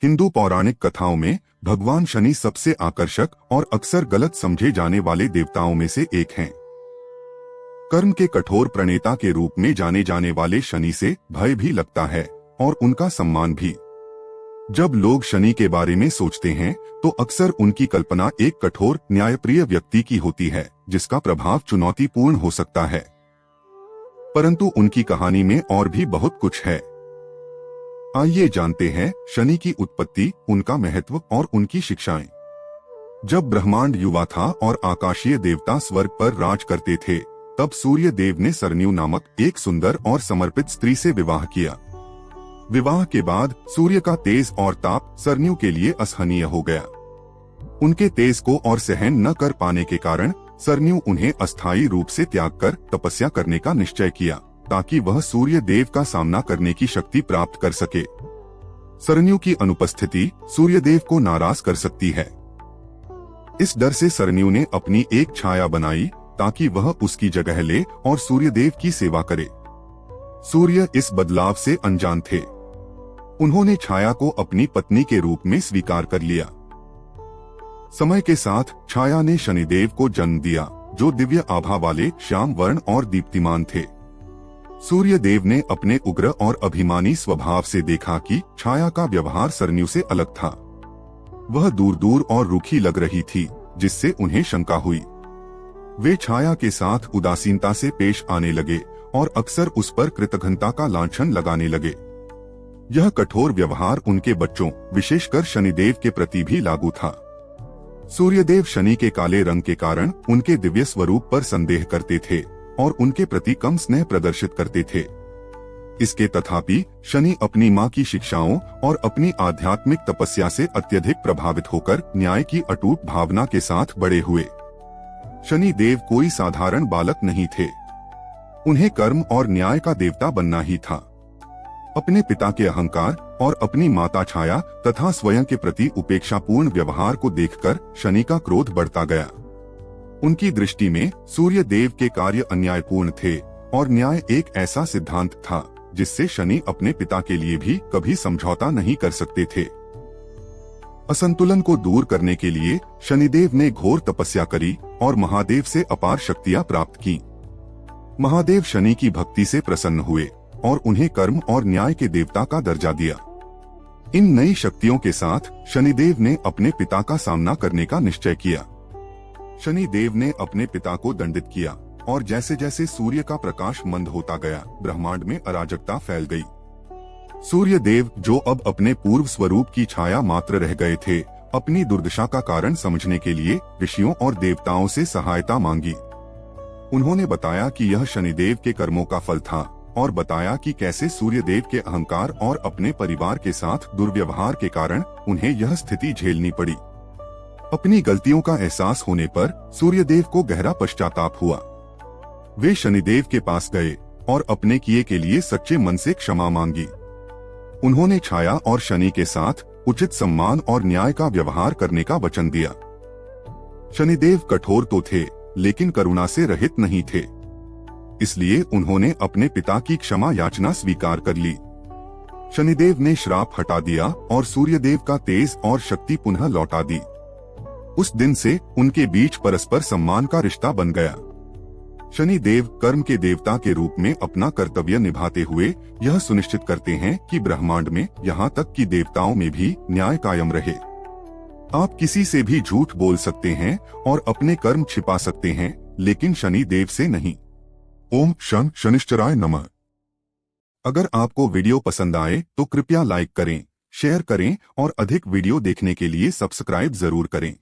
हिंदू पौराणिक कथाओं में भगवान शनि सबसे आकर्षक और अक्सर गलत समझे जाने वाले देवताओं में से एक हैं। कर्म के कठोर प्रणेता के रूप में जाने जाने वाले शनि से भय भी लगता है और उनका सम्मान भी। जब लोग शनि के बारे में सोचते हैं तो अक्सर उनकी कल्पना एक कठोर न्यायप्रिय व्यक्ति की होती है जिसका प्रभाव चुनौतीपूर्ण हो सकता है। परंतु उनकी कहानी में और भी बहुत कुछ है। आइए जानते हैं शनि की उत्पत्ति, उनका महत्व और उनकी शिक्षाएं। जब ब्रह्मांड युवा था और आकाशीय देवता स्वर्ग पर राज करते थे, तब सूर्य देव ने सरन्यू नामक एक सुंदर और समर्पित स्त्री से विवाह किया। विवाह के बाद सूर्य का तेज और ताप सरन्यू के लिए असहनीय हो गया। उनके तेज को और सहन न कर पाने के कारण सरन्यू उन्हें अस्थायी रूप से त्याग कर तपस्या करने का निश्चय किया, ताकि वह सूर्य देव का सामना करने की शक्ति प्राप्त कर सके। सरन्यू की अनुपस्थिति सूर्य देव को नाराज कर सकती है। इस डर से सरन्यू ने अपनी एक छाया बनाई ताकि वह उसकी जगह ले और सूर्य देव की सेवा करे। सूर्य इस बदलाव से अनजान थे। उन्होंने छाया को अपनी पत्नी के रूप में स्वीकार कर लिया। समय के साथ छाया ने शनिदेव को जन्म दिया, जो दिव्य आभा वाले श्याम वर्ण और दीप्तिमान थे। सूर्य देव ने अपने उग्र और अभिमानी स्वभाव से देखा कि छाया का व्यवहार सरन्यू से अलग था। वह दूर दूर और रूखी लग रही थी, जिससे उन्हें शंका हुई। वे छाया के साथ उदासीनता से पेश आने लगे और अक्सर उस पर कृतघ्नता का लांछन लगाने लगे। यह कठोर व्यवहार उनके बच्चों, विशेषकर शनिदेव के प्रति भी लागू था। सूर्यदेव शनि के काले रंग के कारण उनके दिव्य स्वरूप पर संदेह करते थे और उनके प्रति कम स्नेह प्रदर्शित करते थे। इसके तथापि शनि अपनी मां की शिक्षाओं और अपनी आध्यात्मिक तपस्या से अत्यधिक प्रभावित होकर न्याय की अटूट भावना के साथ बड़े हुए। शनि देव कोई साधारण बालक नहीं थे। उन्हें कर्म और न्याय का देवता बनना ही था। अपने पिता के अहंकार और अपनी माता छाया तथा स्वयं के प्रति उपेक्षापूर्ण व्यवहार को देखकर शनि का क्रोध बढ़ता गया। उनकी दृष्टि में सूर्य देव के कार्य अन्यायपूर्ण थे और न्याय एक ऐसा सिद्धांत था जिससे शनि अपने पिता के लिए भी कभी समझौता नहीं कर सकते थे। असंतुलन को दूर करने के लिए शनिदेव ने घोर तपस्या करी और महादेव से अपार शक्तियां प्राप्त की। महादेव शनि की भक्ति से प्रसन्न हुए और उन्हें कर्म और न्याय के देवता का दर्जा दिया। इन नई शक्तियों के साथ शनिदेव ने अपने पिता का सामना करने का निश्चय किया। शनिदेव ने अपने पिता को दंडित किया और जैसे जैसे सूर्य का प्रकाश मंद होता गया, ब्रह्मांड में अराजकता फैल गई। सूर्य देव, जो अब अपने पूर्व स्वरूप की छाया मात्र रह गए थे, अपनी दुर्दशा का कारण समझने के लिए ऋषियों और देवताओं से सहायता मांगी। उन्होंने बताया कि यह शनिदेव के कर्मों का फल था और बताया कि कैसे सूर्यदेव के अहंकार और अपने परिवार के साथ दुर्व्यवहार के कारण उन्हें यह स्थिति झेलनी पड़ी। अपनी गलतियों का एहसास होने पर सूर्यदेव को गहरा पश्चाताप हुआ। वे शनिदेव के पास गए और अपने किए के लिए सच्चे मन से क्षमा मांगी। उन्होंने छाया और शनि के साथ उचित सम्मान और न्याय का व्यवहार करने का वचन दिया। शनिदेव कठोर तो थे, लेकिन करुणा से रहित नहीं थे। इसलिए उन्होंने अपने पिता की क्षमा याचना स्वीकार कर ली। शनिदेव ने श्राप हटा दिया और सूर्यदेव का तेज और शक्ति पुनः लौटा दी। उस दिन से उनके बीच परस्पर सम्मान का रिश्ता बन गया। शनिदेव कर्म के देवता के रूप में अपना कर्तव्य निभाते हुए यह सुनिश्चित करते हैं कि ब्रह्मांड में यहाँ तक कि देवताओं में भी न्याय कायम रहे। आप किसी से भी झूठ बोल सकते हैं और अपने कर्म छिपा सकते हैं, लेकिन शनि देव से नहीं। ओम शनिश्चराय नमः। अगर आपको वीडियो पसंद आए तो कृपया लाइक करें, शेयर करें और अधिक वीडियो देखने के लिए सब्सक्राइब जरूर करें।